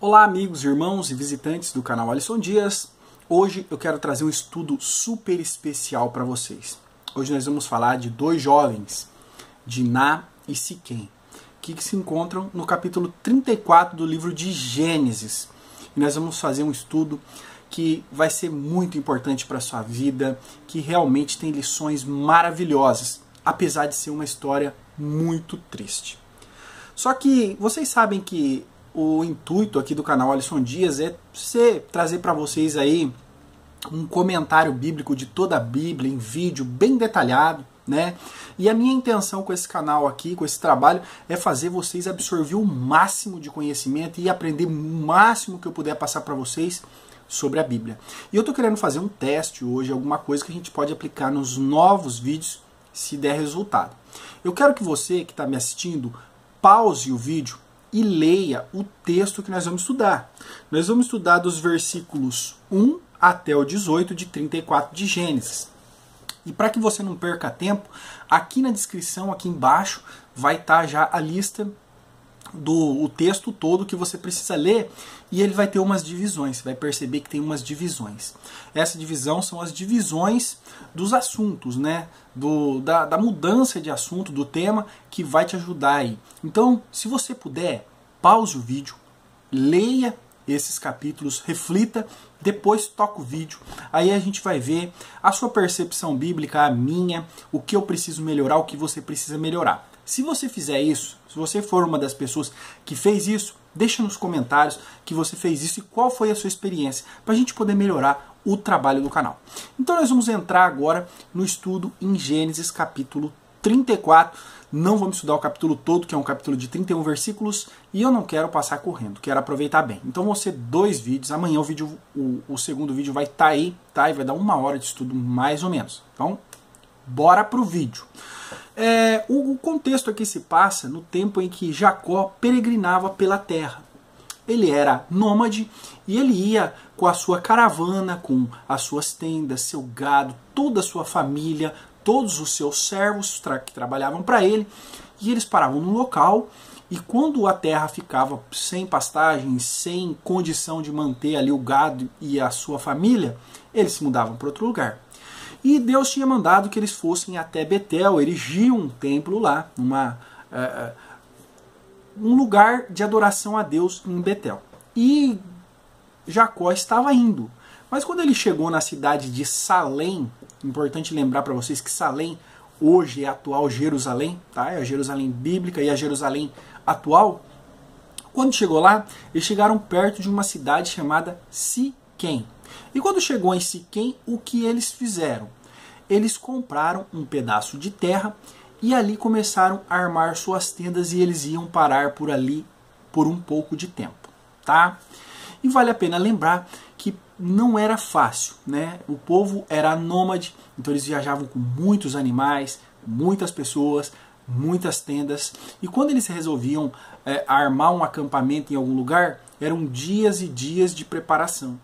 Olá amigos, irmãos e visitantes do canal Alisson Dias. Hoje eu quero trazer um estudo super especial para vocês. Hoje nós vamos falar de dois jovens, Diná e Siquém, que se encontram no capítulo 34 do livro de Gênesis. E nós vamos fazer um estudo que vai ser muito importante para a sua vida, que realmente tem lições maravilhosas, apesar de ser uma história muito triste. Só que vocês sabem que o intuito aqui do canal Alisson Dias é trazer para vocês aí um comentário bíblico de toda a Bíblia em vídeo bem detalhado, né? E a minha intenção com esse canal aqui, com esse trabalho, é fazer vocês absorver o máximo de conhecimento e aprender o máximo que eu puder passar para vocês sobre a Bíblia. E eu tô querendo fazer um teste hoje, alguma coisa que a gente pode aplicar nos novos vídeos se der resultado. Eu quero que você que está me assistindo pause o vídeo e leia o texto que nós vamos estudar. Nós vamos estudar dos versículos 1 até o 18 de 34 de Gênesis. E para que você não perca tempo, aqui na descrição, aqui embaixo, vai estar já a lista do texto todo que você precisa ler, e ele vai ter umas divisões. Você vai perceber que tem umas divisões. Essa divisão são as divisões dos assuntos, né? Da mudança de assunto, do tema, que vai te ajudar aí. Então, se você puder, pause o vídeo, leia esses capítulos, reflita, depois toca o vídeo. Aí a gente vai ver a sua percepção bíblica, a minha, o que eu preciso melhorar, o que você precisa melhorar. Se você fizer isso, se você for uma das pessoas que fez isso, deixa nos comentários que você fez isso e qual foi a sua experiência, para a gente poder melhorar o trabalho do canal. Então nós vamos entrar agora no estudo em Gênesis capítulo 34. Não vamos estudar o capítulo todo, que é um capítulo de 31 versículos, e eu não quero passar correndo, quero aproveitar bem. Então vão ser dois vídeos, amanhã o segundo vídeo vai estar aí, tá? E vai dar 1 hora de estudo mais ou menos. Então, bora pro vídeo. O contexto aqui se passa no tempo em que Jacó peregrinava pela terra. Ele era nômade e ele ia com a sua caravana, com as suas tendas, seu gado, toda a sua família, todos os seus servos que trabalhavam para ele, e eles paravam no local, e quando a terra ficava sem pastagem, sem condição de manter ali o gado e a sua família, eles se mudavam para outro lugar. E Deus tinha mandado que eles fossem até Betel, erigiam um templo lá, um lugar de adoração a Deus em Betel. E Jacó estava indo. Mas quando ele chegou na cidade de Salém, importante lembrar para vocês que Salém hoje é a atual Jerusalém, tá? É a Jerusalém bíblica e a Jerusalém atual. Quando chegou lá, eles chegaram perto de uma cidade chamada Siquém. E quando chegou em Siquém, o que eles fizeram? Eles compraram um pedaço de terra e ali começaram a armar suas tendas, e eles iam parar por ali por um pouco de tempo, tá? E vale a pena lembrar que não era fácil, né? O povo era nômade, então eles viajavam com muitos animais, muitas pessoas, muitas tendas, e quando eles resolviam armar um acampamento em algum lugar, eram dias e dias de preparação.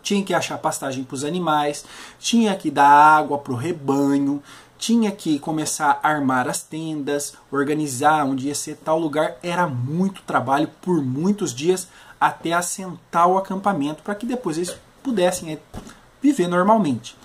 Tinha que achar pastagem para os animais, tinha que dar água para o rebanho, tinha que começar a armar as tendas, organizar onde ia ser tal lugar. Era muito trabalho por muitos dias até assentar o acampamento para que depois eles pudessem viver normalmente.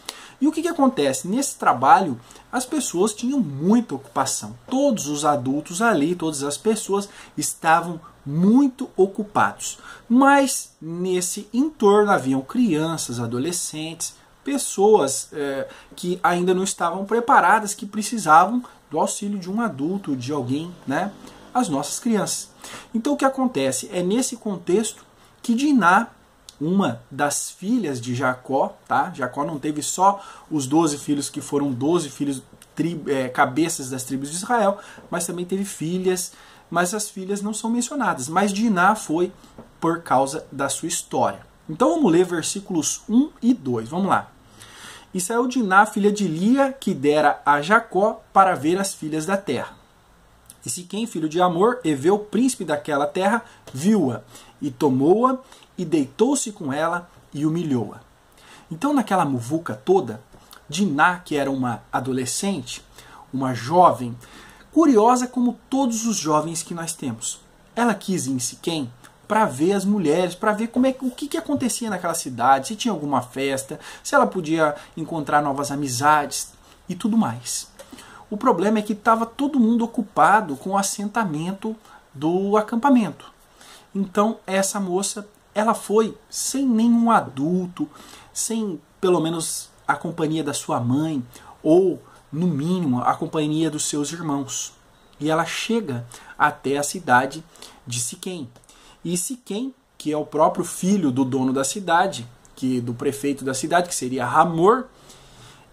E o que acontece? Nesse trabalho, as pessoas tinham muita ocupação. Todos os adultos ali, todas as pessoas estavam muito ocupados. Mas nesse entorno haviam crianças, adolescentes, pessoas que ainda não estavam preparadas, que precisavam do auxílio de um adulto, de alguém, né? As nossas crianças. Então o que acontece? É nesse contexto que Diná, uma das filhas de Jacó, tá? Jacó não teve só os 12 filhos que foram 12 filhos cabeças das tribos de Israel, mas também teve filhas, mas as filhas não são mencionadas. Mas Diná foi por causa da sua história. Então vamos ler versículos 1 e 2. Vamos lá. E saiu Diná, filha de Lia, que dera a Jacó para ver as filhas da terra. E Siquém, filho de Amor, Eveu, príncipe daquela terra, viu-a, e tomou-a, e deitou-se com ela, e humilhou-a. Então, naquela muvuca toda, Diná, que era uma adolescente, uma jovem, curiosa como todos os jovens que nós temos, ela quis ir em Siquém para ver as mulheres, para ver o que acontecia naquela cidade, se tinha alguma festa, se ela podia encontrar novas amizades e tudo mais. O problema é que estava todo mundo ocupado com o assentamento do acampamento. Então essa moça, ela foi sem nenhum adulto, sem pelo menos a companhia da sua mãe, ou no mínimo a companhia dos seus irmãos. E ela chega até a cidade de Siquém. E Siquém, que é o próprio filho do dono da cidade, do prefeito da cidade, que seria Hamor,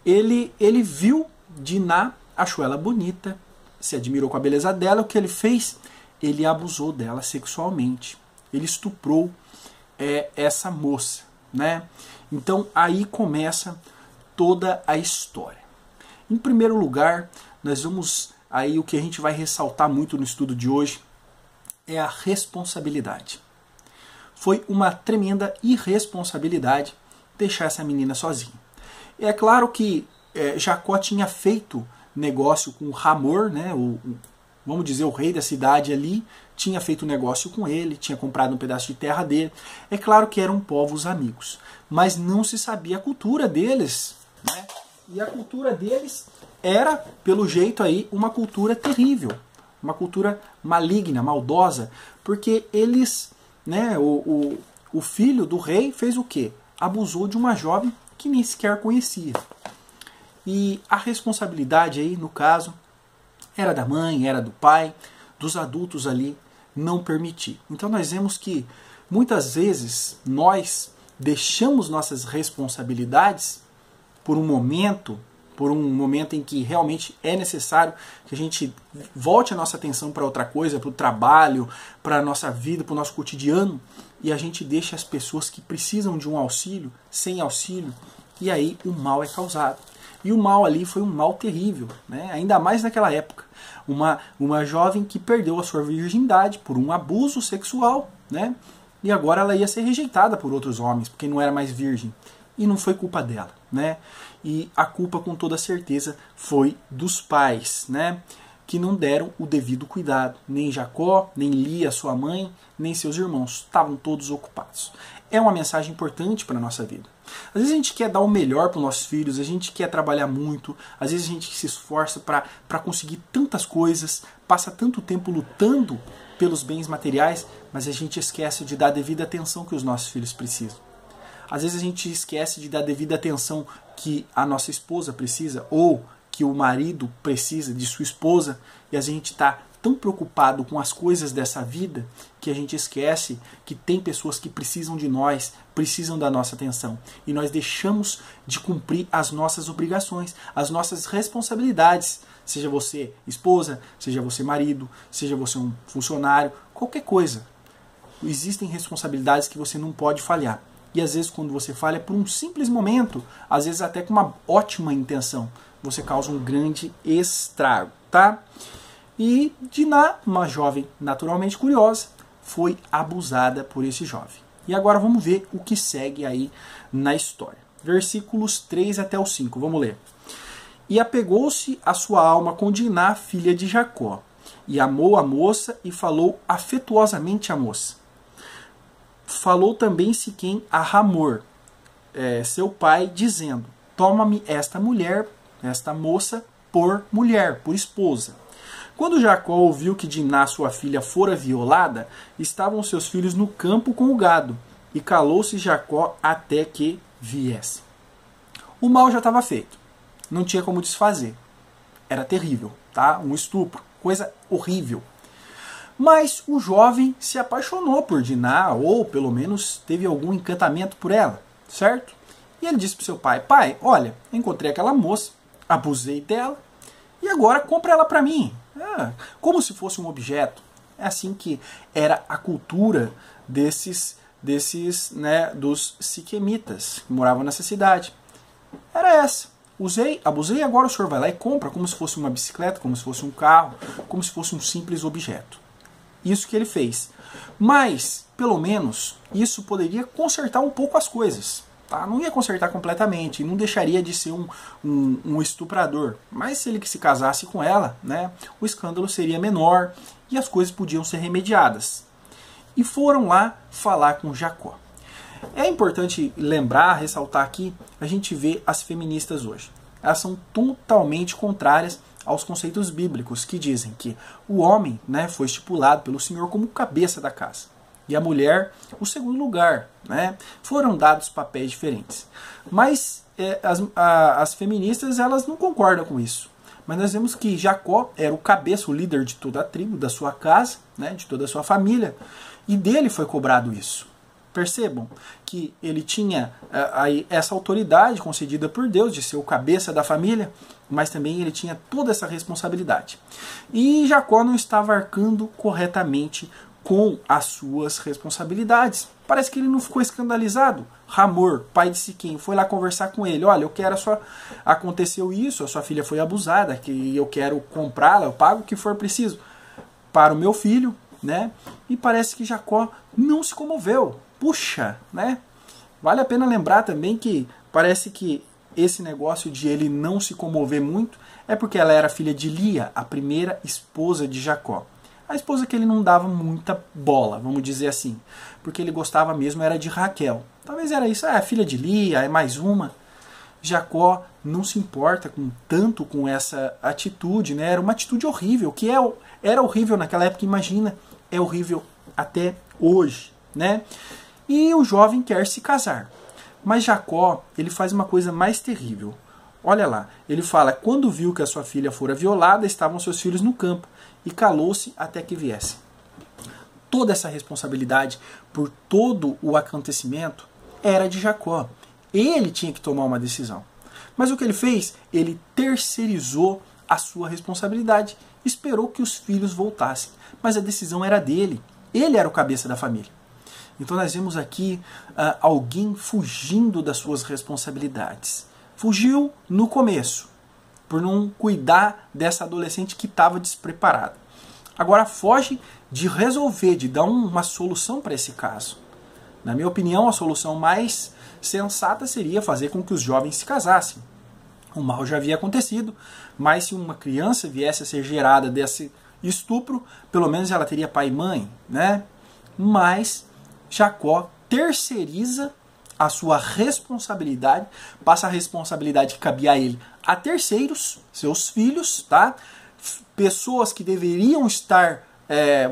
ele viu Diná, achou ela bonita, se admirou com a beleza dela. O que ele fez? Ele abusou dela sexualmente. Ele estuprou essa moça, né? Então aí começa toda a história. Em primeiro lugar, nós vamos aí, o que a gente vai ressaltar muito no estudo de hoje é a responsabilidade. Foi uma tremenda irresponsabilidade deixar essa menina sozinha. É claro que Jacó tinha feito negócio com Hamor, né, vamos dizer, o rei da cidade ali, tinha feito negócio com ele, tinha comprado um pedaço de terra dele. É claro que eram povos amigos, mas não se sabia a cultura deles, né? E a cultura deles era, pelo jeito aí, uma cultura terrível, uma cultura maligna, maldosa, porque eles, né, o filho do rei fez o quê? Abusou de uma jovem que nem sequer conhecia. E a responsabilidade aí, no caso, era da mãe, era do pai, dos adultos ali não permitir. Então nós vemos que muitas vezes nós deixamos nossas responsabilidades por um momento em que realmente é necessário que a gente volte a nossa atenção para outra coisa, para o trabalho, para a nossa vida, para o nosso cotidiano, e a gente deixa as pessoas que precisam de um auxílio sem auxílio, e aí o mal é causado. E o mal ali foi um mal terrível, né? Ainda mais naquela época. Uma jovem que perdeu a sua virgindade por um abuso sexual, né? E agora ela ia ser rejeitada por outros homens, porque não era mais virgem. E não foi culpa dela, né? E a culpa, com toda certeza, foi dos pais, né? Que não deram o devido cuidado. Nem Jacó, nem Lia, sua mãe, nem seus irmãos. Estavam todos ocupados. É uma mensagem importante para a nossa vida. Às vezes a gente quer dar o melhor para os nossos filhos, a gente quer trabalhar muito, às vezes a gente se esforça para conseguir tantas coisas, passa tanto tempo lutando pelos bens materiais, mas a gente esquece de dar a devida atenção que os nossos filhos precisam. Às vezes a gente esquece de dar a devida atenção que a nossa esposa precisa, ou que o marido precisa de sua esposa, e a gente está tão preocupado com as coisas dessa vida que a gente esquece que tem pessoas que precisam de nós, precisam da nossa atenção. E nós deixamos de cumprir as nossas obrigações, as nossas responsabilidades. Seja você esposa, seja você marido, seja você um funcionário, qualquer coisa. Existem responsabilidades que você não pode falhar. E às vezes quando você falha por um simples momento, às vezes até com uma ótima intenção, você causa um grande estrago, tá? E Diná, uma jovem naturalmente curiosa, foi abusada por esse jovem. E agora vamos ver o que segue aí na história. Versículos 3 até o 5, vamos ler. E apegou-se a sua alma com Diná, filha de Jacó, e amou a moça e falou afetuosamente à moça. Falou também Siquém a Hamor, seu pai, dizendo: toma-me esta mulher, esta moça, por mulher, por esposa. Quando Jacó ouviu que Diná, sua filha, fora violada, estavam seus filhos no campo com o gado, e calou-se Jacó até que viesse. O mal já estava feito, não tinha como desfazer. Era terrível, tá? Um estupro, coisa horrível. Mas o jovem se apaixonou por Diná, ou pelo menos teve algum encantamento por ela, certo? E ele disse para o seu pai: pai, olha, encontrei aquela moça, abusei dela, e agora compra ela para mim. Como se fosse um objeto. É assim que era a cultura dos siquemitas que moravam nessa cidade. Era essa. Abusei, agora o senhor vai lá e compra, como se fosse uma bicicleta, como se fosse um carro, como se fosse um simples objeto. Isso que ele fez. Mas, pelo menos, isso poderia consertar um pouco as coisas. Tá? Não ia consertar completamente, não deixaria de ser um estuprador. Mas se ele se casasse com ela, né, o escândalo seria menor e as coisas podiam ser remediadas. e foram lá falar com Jacó. É importante lembrar, ressaltar aqui, a gente vê as feministas hoje. Elas são totalmente contrárias aos conceitos bíblicos que dizem que o homem, né, foi estipulado pelo Senhor como cabeça da casa e a mulher o segundo lugar, né? Foram dados papéis diferentes. Mas as feministas elas não concordam com isso. Mas nós vemos que Jacó era o cabeça, o líder de toda a tribo, da sua casa, né, de toda a sua família, e dele foi cobrado isso. Percebam que ele tinha essa autoridade concedida por Deus de ser o cabeça da família, mas também ele tinha toda essa responsabilidade. E Jacó não estava arcando corretamente com as suas responsabilidades. Parece que ele não ficou escandalizado. Hamor, pai de Siquém, foi lá conversar com ele. Olha, eu quero aconteceu isso, a sua filha foi abusada, que eu quero comprá-la, eu pago o que for preciso para o meu filho, né? E parece que Jacó não se comoveu. Puxa, né? Vale a pena lembrar também que parece que esse negócio de ele não se comover muito é porque ela era filha de Lia, a primeira esposa de Jacó. A esposa que ele não dava muita bola, vamos dizer assim. Porque ele gostava mesmo era de Raquel. Talvez era isso, filha de Lia, é mais uma. Jacó não se importa tanto com essa atitude, né? Era uma atitude horrível, que era horrível naquela época, imagina, é horrível até hoje, né? E o jovem quer se casar. Mas Jacó, ele faz uma coisa mais terrível. Olha lá, ele fala, quando viu que a sua filha fora violada, estavam seus filhos no campo, e calou-se até que viesse. Toda essa responsabilidade por todo o acontecimento era de Jacó. Ele tinha que tomar uma decisão. Mas o que ele fez? Ele terceirizou a sua responsabilidade, esperou que os filhos voltassem. Mas a decisão era dele. Ele era o cabeça da família. Então nós vemos aqui alguém fugindo das suas responsabilidades. Fugiu no começo, por não cuidar dessa adolescente que estava despreparada. Agora foge de resolver, de dar uma solução para esse caso. Na minha opinião, a solução mais sensata seria fazer com que os jovens se casassem. O mal já havia acontecido, mas se uma criança viesse a ser gerada desse estupro, pelo menos ela teria pai e mãe, né? Mas Jacó terceiriza a sua responsabilidade, passa a responsabilidade que cabia a ele a terceiros, seus filhos, tá? Pessoas que deveriam estar,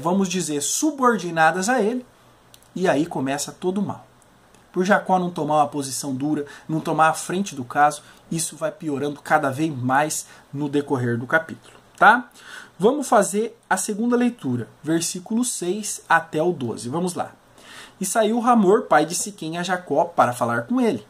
vamos dizer, subordinadas a ele, e aí começa todo o mal. Por Jacó não tomar uma posição dura, não tomar a frente do caso, isso vai piorando cada vez mais no decorrer do capítulo, tá? Vamos fazer a segunda leitura, versículo 6 até o 12. Vamos lá. E saiu Hamor, pai de Siquém, a Jacó, para falar com ele.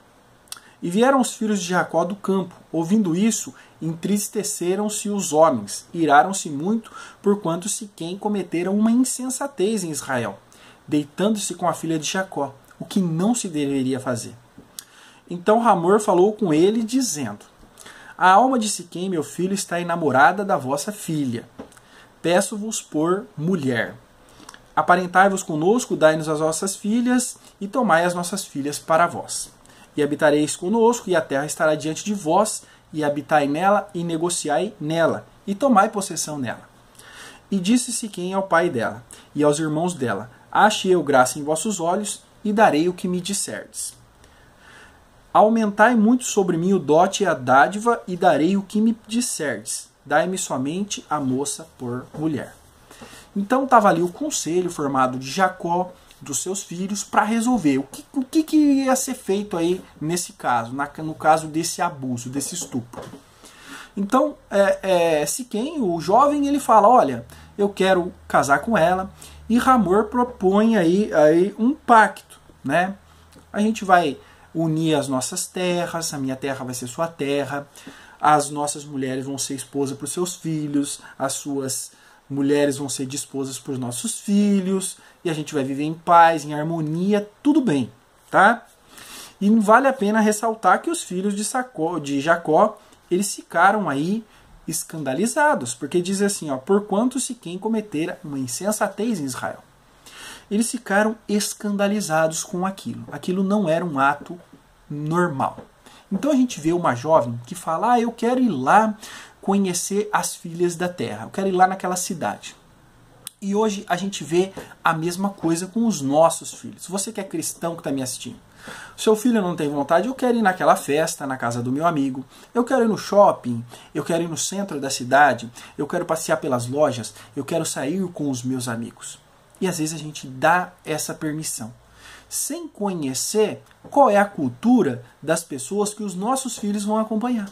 E vieram os filhos de Jacó do campo. Ouvindo isso, entristeceram-se os homens, iraram-se muito, porquanto Siquém cometeram uma insensatez em Israel, deitando-se com a filha de Jacó, o que não se deveria fazer. Então Hamor falou com ele, dizendo: A alma de Siquém, meu filho, está enamorada da vossa filha. Peço-vos por mulher. Aparentai-vos conosco, dai-nos as vossas filhas, e tomai as nossas filhas para vós. E habitareis conosco, e a terra estará diante de vós, e habitai nela, e negociai nela, e tomai possessão nela. E disse Siquém ao pai dela, e aos irmãos dela: Achei eu graça em vossos olhos, e darei o que me disserdes. Aumentai muito sobre mim o dote e a dádiva, e darei o que me disserdes. Dai-me somente a moça por mulher. Então estava ali o conselho formado de Jacó, dos seus filhos, para resolver o que ia ser feito aí nesse caso, no caso desse abuso, desse estupro. Então, Siquém, o jovem, ele fala, olha, eu quero casar com ela, e Hamor propõe aí um pacto, né? A gente vai unir as nossas terras, a minha terra vai ser sua terra, as nossas mulheres vão ser esposas para os seus filhos, as suas mulheres vão ser esposas para os nossos filhos, e a gente vai viver em paz, em harmonia, tudo bem, tá? E vale a pena ressaltar que os filhos de Jacó, eles ficaram aí escandalizados, porque diz assim, ó, porquanto Siquém cometera uma insensatez em Israel. Eles ficaram escandalizados com aquilo. Aquilo não era um ato normal. Então a gente vê uma jovem que fala, eu quero ir lá conhecer as filhas da terra, eu quero ir lá naquela cidade. E hoje a gente vê a mesma coisa com os nossos filhos. Você que é cristão que está me assistindo, seu filho não tem vontade, eu quero ir naquela festa, na casa do meu amigo, eu quero ir no shopping, eu quero ir no centro da cidade, eu quero passear pelas lojas, eu quero sair com os meus amigos. E às vezes a gente dá essa permissão, sem conhecer qual é a cultura das pessoas que os nossos filhos vão acompanhar.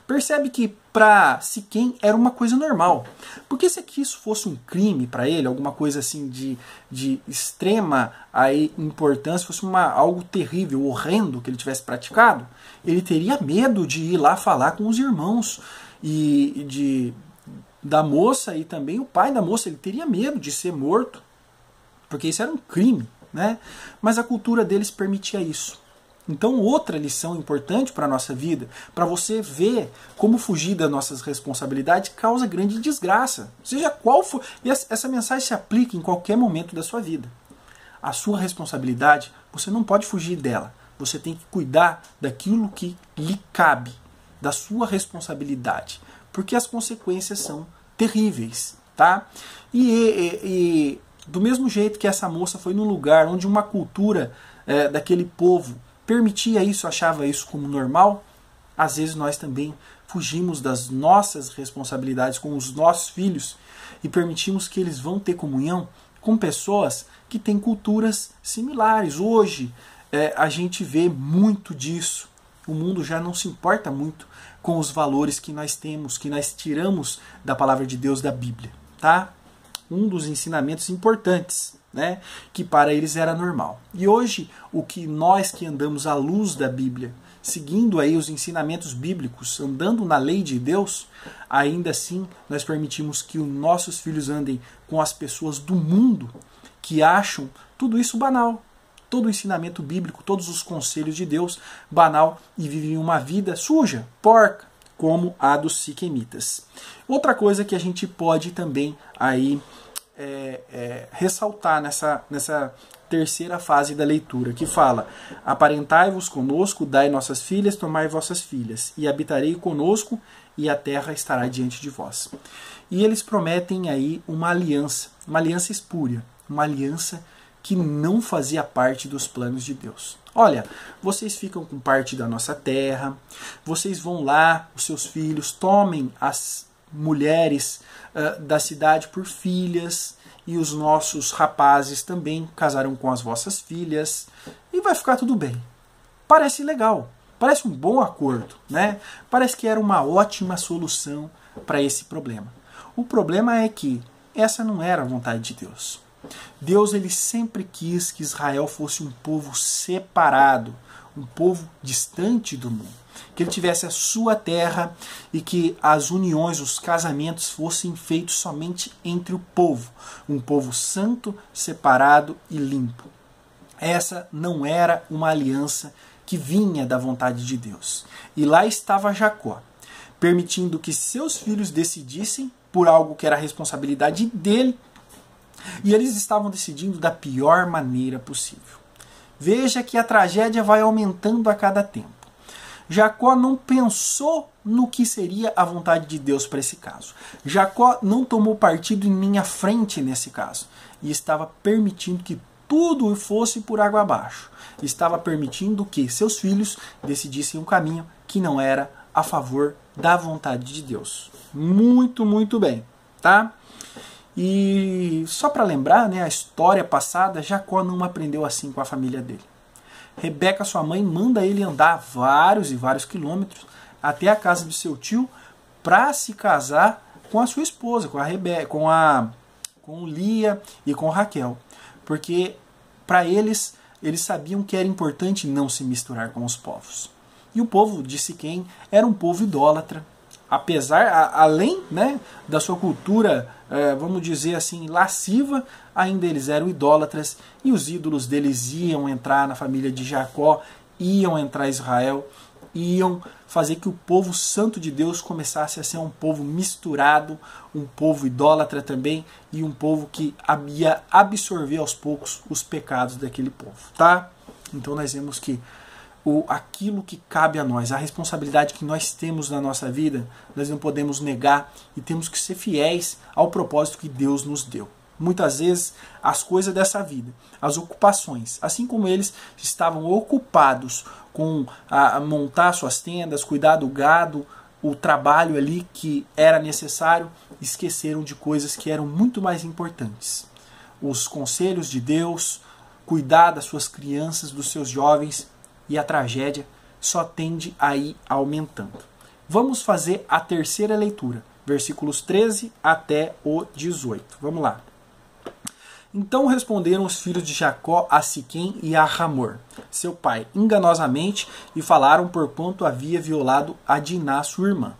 Percebe que para Siquém era uma coisa normal. Porque se isso fosse um crime para ele, alguma coisa assim de extrema importância, fosse algo terrível, horrendo que ele tivesse praticado, ele teria medo de ir lá falar com os irmãos da moça e também o pai da moça. Ele teria medo de ser morto, porque isso era um crime, né? Mas a cultura deles permitia isso. Então, outra lição importante para a nossa vida, para você ver como fugir das nossas responsabilidades causa grande desgraça. Seja qual for. E essa mensagem se aplica em qualquer momento da sua vida. A sua responsabilidade, você não pode fugir dela. Você tem que cuidar daquilo que lhe cabe, da sua responsabilidade. Porque as consequências são terríveis, tá? E do mesmo jeito que essa moça foi num lugar onde uma cultura daquele povo permitia isso, achava isso como normal, às vezes nós também fugimos das nossas responsabilidades com os nossos filhos e permitimos que eles vão ter comunhão com pessoas que têm culturas similares. Hoje a gente vê muito disso. O mundo já não se importa muito com os valores que nós temos, que nós tiramos da palavra de Deus, da Bíblia, tá? Um dos ensinamentos importantes, né, que para eles era normal. E hoje, o que nós que andamos à luz da Bíblia, seguindo aí os ensinamentos bíblicos, andando na lei de Deus, ainda assim nós permitimos que os nossos filhos andem com as pessoas do mundo que acham tudo isso banal. Todo o ensinamento bíblico, todos os conselhos de Deus, banal, e vivem uma vida suja, porca, como a dos siquemitas. Outra coisa que a gente pode também aí ressaltar nessa terceira fase da leitura, que fala: aparentai-vos conosco, dai nossas filhas, tomai vossas filhas, e habitarei conosco, e a terra estará diante de vós. E eles prometem aí uma aliança espúria, uma aliança que não fazia parte dos planos de Deus. Olha, vocês ficam com parte da nossa terra, vocês vão lá, os seus filhos, tomem as mulheres da cidade por filhas, e os nossos rapazes também casarão com as vossas filhas, e vai ficar tudo bem. Parece legal, parece um bom acordo, né? Parece que era uma ótima solução para esse problema. O problema é que essa não era a vontade de Deus. Deus ele sempre quis que Israel fosse um povo separado, um povo distante do mundo, que ele tivesse a sua terra e que as uniões, os casamentos fossem feitos somente entre o povo, um povo santo, separado e limpo. Essa não era uma aliança que vinha da vontade de Deus. E lá estava Jacó, permitindo que seus filhos decidissem por algo que era a responsabilidade dele, e eles estavam decidindo da pior maneira possível. Veja que a tragédia vai aumentando a cada tempo. Jacó não pensou no que seria a vontade de Deus para esse caso. Jacó não tomou partido em linha frente nesse caso. E estava permitindo que tudo fosse por água abaixo. Estava permitindo que seus filhos decidissem um caminho que não era a favor da vontade de Deus. Muito, muito bem, tá? E só para lembrar, né, a história passada, Jacó não aprendeu assim com a família dele. Rebeca, sua mãe, manda ele andar vários e vários quilômetros até a casa de seu tio para se casar com a sua esposa, com a Rebeca, com Lia e com Raquel. Porque para eles sabiam que era importante não se misturar com os povos. E o povo de Siquém era um povo idólatra. Além, né, da sua cultura, vamos dizer assim, lasciva, ainda eles eram idólatras, e os ídolos deles iam entrar na família de Jacó, iam entrar em Israel, iam fazer que o povo santo de Deus começasse a ser um povo misturado, um povo idólatra também, e um povo que ia absorver aos poucos os pecados daquele povo, tá? Então nós vemos que aquilo que cabe a nós, a responsabilidade que nós temos na nossa vida, nós não podemos negar e temos que ser fiéis ao propósito que Deus nos deu. Muitas vezes, as coisas dessa vida, as ocupações, assim como eles estavam ocupados com montar suas tendas, cuidar do gado, o trabalho ali que era necessário, esqueceram de coisas que eram muito mais importantes. Os conselhos de Deus, cuidar das suas crianças, dos seus jovens, e a tragédia só tende a ir aumentando. Vamos fazer a terceira leitura, versículos 13 até o 18. Vamos lá. Então responderam os filhos de Jacó a Siquém e a Hamor, seu pai, enganosamente, e falaram porquanto havia violado a Diná, sua irmã.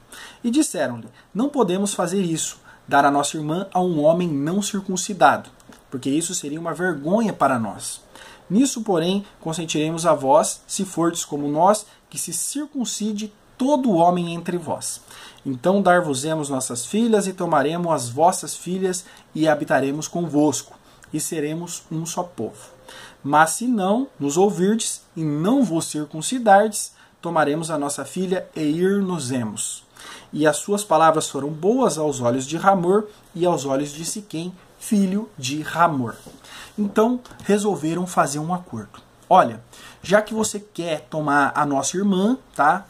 E disseram-lhe: não podemos fazer isso, dar a nossa irmã a um homem não circuncidado, porque isso seria uma vergonha para nós. Nisso, porém, consentiremos a vós, se fordes como nós, que se circuncide todo homem entre vós. Então dar-vos-emos nossas filhas, e tomaremos as vossas filhas, e habitaremos convosco, e seremos um só povo. Mas se não nos ouvirdes, e não vos circuncidardes, tomaremos a nossa filha, e ir-nos-emos. E as suas palavras foram boas aos olhos de Hamor, e aos olhos de Siquém, filho de Hamor. Então resolveram fazer um acordo. Olha, já que você quer tomar a nossa irmã, tá?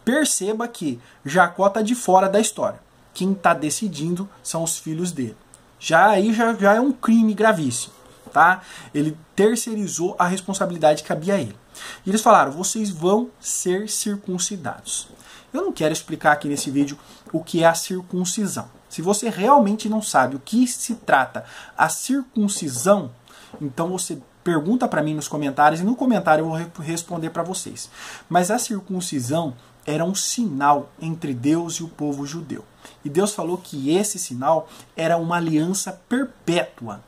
Perceba que Jacó está de fora da história. Quem está decidindo são os filhos dele. Já é um crime gravíssimo, tá? Ele terceirizou a responsabilidade que cabia a ele. E eles falaram: vocês vão ser circuncidados. Eu não quero explicar aqui nesse vídeo o que é a circuncisão. Se você realmente não sabe o que se trata a circuncisão, então você pergunta para mim nos comentários, e no comentário eu vou responder para vocês. Mas a circuncisão era um sinal entre Deus e o povo judeu. E Deus falou que esse sinal era uma aliança perpétua.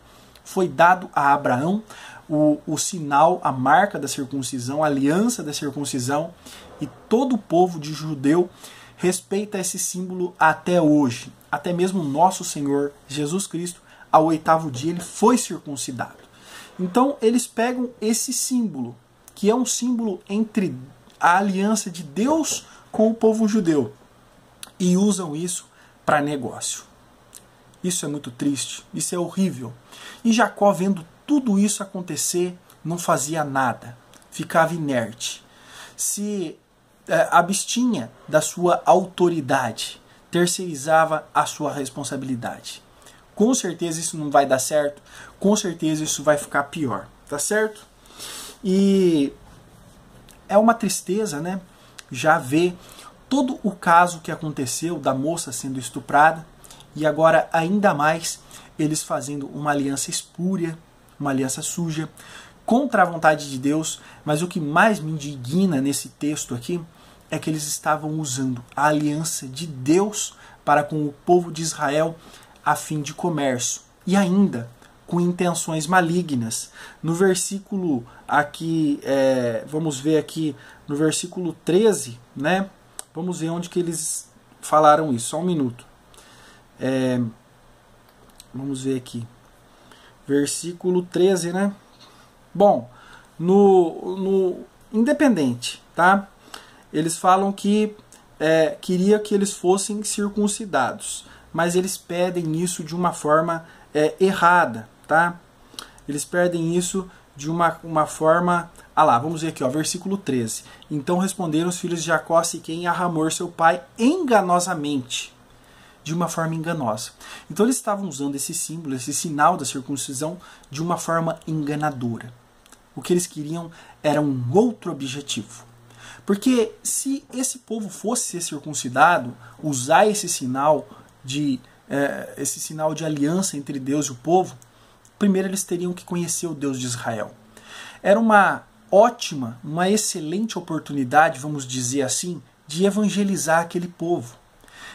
Foi dado a Abraão o sinal, a marca da circuncisão, a aliança da circuncisão, e todo o povo de judeu respeita esse símbolo até hoje. Até mesmo nosso Senhor Jesus Cristo, ao 8º dia, ele foi circuncidado. Então eles pegam esse símbolo, que é um símbolo entre a aliança de Deus com o povo judeu, e usam isso para negócio. Isso é muito triste, isso é horrível. E Jacó, vendo tudo isso acontecer, não fazia nada, ficava inerte, se abstinha da sua autoridade, terceirizava a sua responsabilidade. Com certeza isso não vai dar certo, com certeza isso vai ficar pior, tá certo? E é uma tristeza, né? Já ver todo o caso que aconteceu da moça sendo estuprada, e agora ainda mais eles fazendo uma aliança espúria, uma aliança suja, contra a vontade de Deus. Mas o que mais me indigna nesse texto aqui é que eles estavam usando a aliança de Deus para com o povo de Israel a fim de comércio, e ainda com intenções malignas. No versículo aqui, vamos ver aqui no versículo 13, né? Vamos ver onde que eles falaram isso, só um minuto. Vamos ver aqui. Versículo 13, né? Bom, no independente, tá? Eles falam que queria que eles fossem circuncidados, mas eles pedem isso de uma forma errada, tá? Eles pedem isso de uma forma... Ah lá, vamos ver aqui, ó, versículo 13. Então responderam os filhos de Jacó a Siquém e a Hamor, seu pai, enganosamente, de uma forma enganosa. Então eles estavam usando esse símbolo, esse sinal da circuncisão, de uma forma enganadora. O que eles queriam era um outro objetivo. Porque se esse povo fosse ser circuncidado, usar esse sinal de aliança entre Deus e o povo, primeiro eles teriam que conhecer o Deus de Israel. Era uma ótima, uma excelente oportunidade, vamos dizer assim, de evangelizar aquele povo.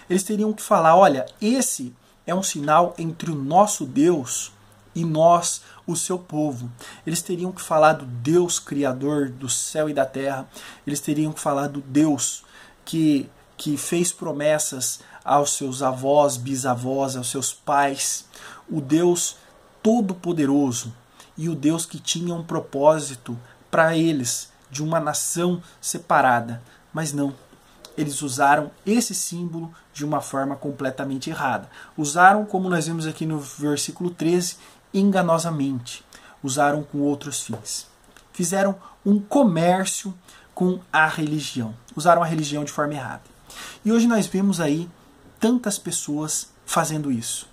Eles teriam que falar: olha, esse é um sinal entre o nosso Deus e nós, o seu povo. Eles teriam que falar do Deus criador do céu e da terra. Eles teriam que falar do Deus que fez promessas aos seus avós, bisavós, aos seus pais. O Deus todo-poderoso, e o Deus que tinha um propósito para eles, de uma nação separada. Mas não. Eles usaram esse símbolo de uma forma completamente errada. Usaram, como nós vimos aqui no versículo 13, enganosamente. Usaram com outros fins. Fizeram um comércio com a religião. Usaram a religião de forma errada. E hoje nós vemos aí tantas pessoas fazendo isso.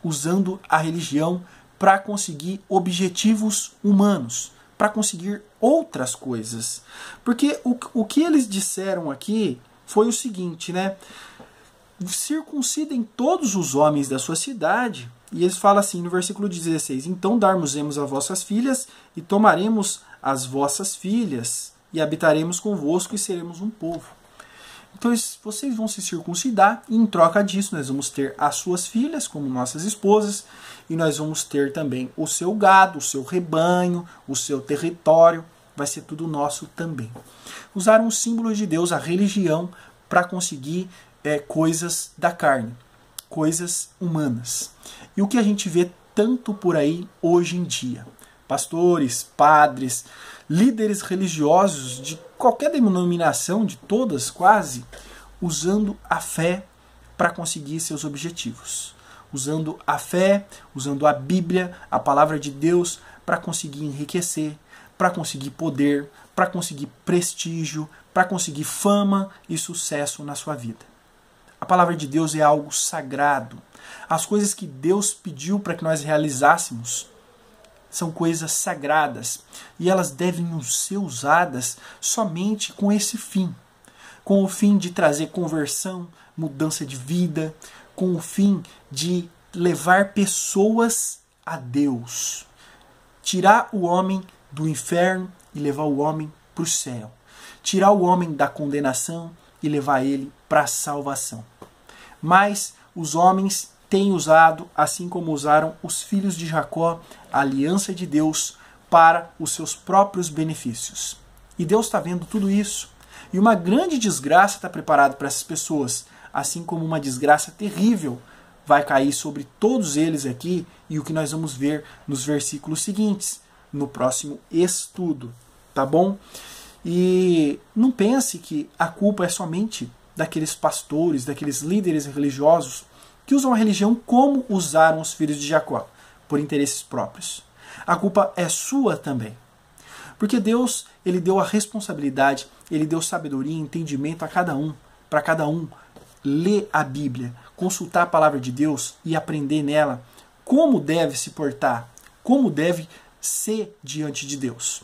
Usando a religião para conseguir objetivos humanos, para conseguir outras coisas. Porque o que eles disseram aqui foi o seguinte, né? Circuncidem todos os homens da sua cidade. E eles falam assim no versículo 16: então darmos-emos as vossas filhas e tomaremos as vossas filhas e habitaremos convosco e seremos um povo. Então vocês vão se circuncidar e em troca disso nós vamos ter as suas filhas como nossas esposas e nós vamos ter também o seu gado, o seu rebanho, o seu território, vai ser tudo nosso também. Usaram os símbolos de Deus, a religião, para conseguir coisas da carne, coisas humanas. E o que a gente vê tanto por aí hoje em dia? Pastores, padres, líderes religiosos de qualquer denominação, de todas quase, usando a fé para conseguir seus objetivos. Usando a fé, usando a Bíblia, a palavra de Deus, para conseguir enriquecer, para conseguir poder, para conseguir prestígio, para conseguir fama e sucesso na sua vida. A palavra de Deus é algo sagrado. As coisas que Deus pediu para que nós realizássemos são coisas sagradas e elas devem ser usadas somente com esse fim. Com o fim de trazer conversão, mudança de vida, com o fim de levar pessoas a Deus. Tirar o homem do inferno e levar o homem para o céu. Tirar o homem da condenação e levar ele para a salvação. Mas os homens têm usado, assim como usaram os filhos de Jacó, a aliança de Deus para os seus próprios benefícios. E Deus está vendo tudo isso. E uma grande desgraça está preparada para essas pessoas, assim como uma desgraça terrível vai cair sobre todos eles aqui, e o que nós vamos ver nos versículos seguintes, no próximo estudo, tá bom? E não pense que a culpa é somente daqueles pastores, daqueles líderes religiosos que usam a religião como usaram os filhos de Jacó, por interesses próprios. A culpa é sua também. Porque Deus, ele deu a responsabilidade, ele deu sabedoria e entendimento a cada um, para cada um ler a Bíblia, consultar a palavra de Deus e aprender nela como deve se portar, como deve ser diante de Deus.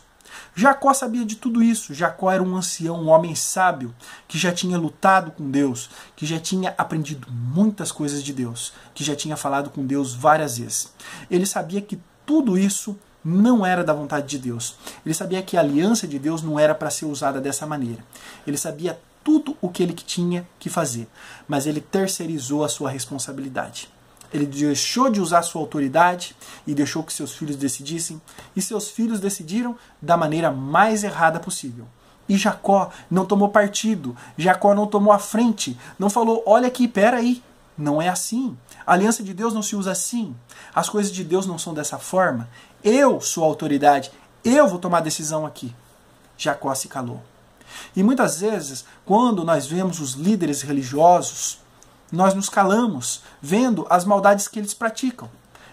Jacó sabia de tudo isso. Jacó era um ancião, um homem sábio, que já tinha lutado com Deus, que já tinha aprendido muitas coisas de Deus, que já tinha falado com Deus várias vezes. Ele sabia que tudo isso não era da vontade de Deus. Ele sabia que a aliança de Deus não era para ser usada dessa maneira. Ele sabia tudo o que ele tinha que fazer, mas ele terceirizou a sua responsabilidade. Ele deixou de usar sua autoridade e deixou que seus filhos decidissem, e seus filhos decidiram da maneira mais errada possível. E Jacó não tomou partido, Jacó não tomou a frente, não falou, olha aqui, peraí, não é assim. A aliança de Deus não se usa assim, as coisas de Deus não são dessa forma. Eu sou a autoridade, eu vou tomar a decisão aqui. Jacó se calou. E muitas vezes, quando nós vemos os líderes religiosos, nós nos calamos, vendo as maldades que eles praticam.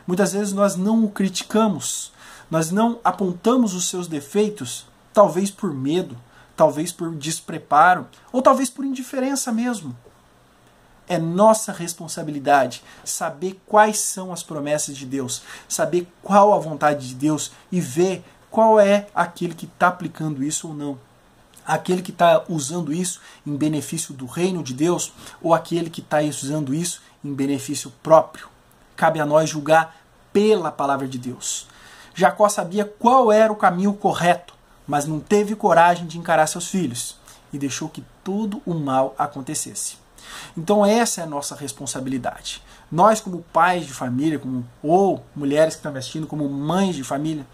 Muitas vezes nós não o criticamos, nós não apontamos os seus defeitos, talvez por medo, talvez por despreparo, ou talvez por indiferença mesmo. É nossa responsabilidade saber quais são as promessas de Deus, saber qual a vontade de Deus e ver qual é aquele que está aplicando isso ou não. Aquele que está usando isso em benefício do reino de Deus ou aquele que está usando isso em benefício próprio. Cabe a nós julgar pela palavra de Deus. Jacó sabia qual era o caminho correto, mas não teve coragem de encarar seus filhos e deixou que todo o mal acontecesse. Então essa é a nossa responsabilidade. Nós como pais de família, ou mulheres que estão assistindo como mães de família,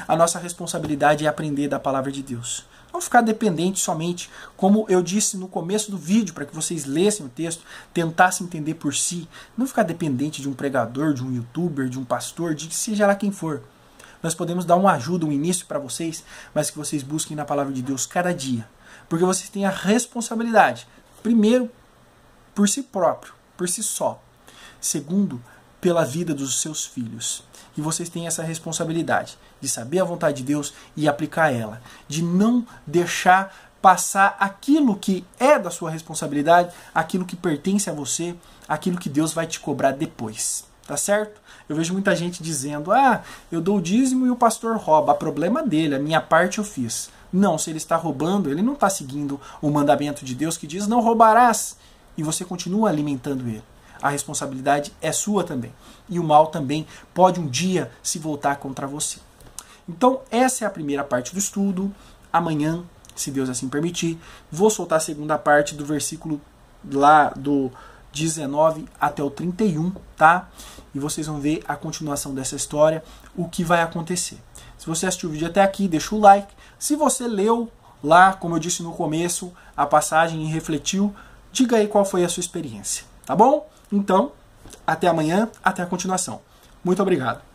a nossa responsabilidade é aprender da palavra de Deus. Não ficar dependente somente, como eu disse no começo do vídeo, para que vocês lessem o texto, tentassem entender por si. Não ficar dependente de um pregador, de um youtuber, de um pastor, de seja lá quem for. nós podemos dar uma ajuda, um início para vocês, mas que vocês busquem na palavra de Deus cada dia. Porque vocês têm a responsabilidade, primeiro, por si próprio, por si só. Segundo, pela vida dos seus filhos. E vocês têm essa responsabilidade de saber a vontade de Deus e aplicar ela. De não deixar passar aquilo que é da sua responsabilidade, aquilo que pertence a você, aquilo que Deus vai te cobrar depois. Tá certo? Eu vejo muita gente dizendo, eu dou o dízimo e o pastor rouba. Problema dele, a minha parte eu fiz. Não, se ele está roubando, ele não está seguindo o mandamento de Deus que diz, não roubarás. E você continua alimentando ele. A responsabilidade é sua também. E o mal também pode um dia se voltar contra você. Então, essa é a primeira parte do estudo. Amanhã, se Deus assim permitir, vou soltar a segunda parte do versículo lá do 19 até o 31, tá? E vocês vão ver a continuação dessa história, o que vai acontecer. Se você assistiu o vídeo até aqui, deixa o like. Se você leu lá, como eu disse no começo, a passagem e refletiu, diga aí qual foi a sua experiência, tá bom? Então, até amanhã, até a continuação. Muito obrigado.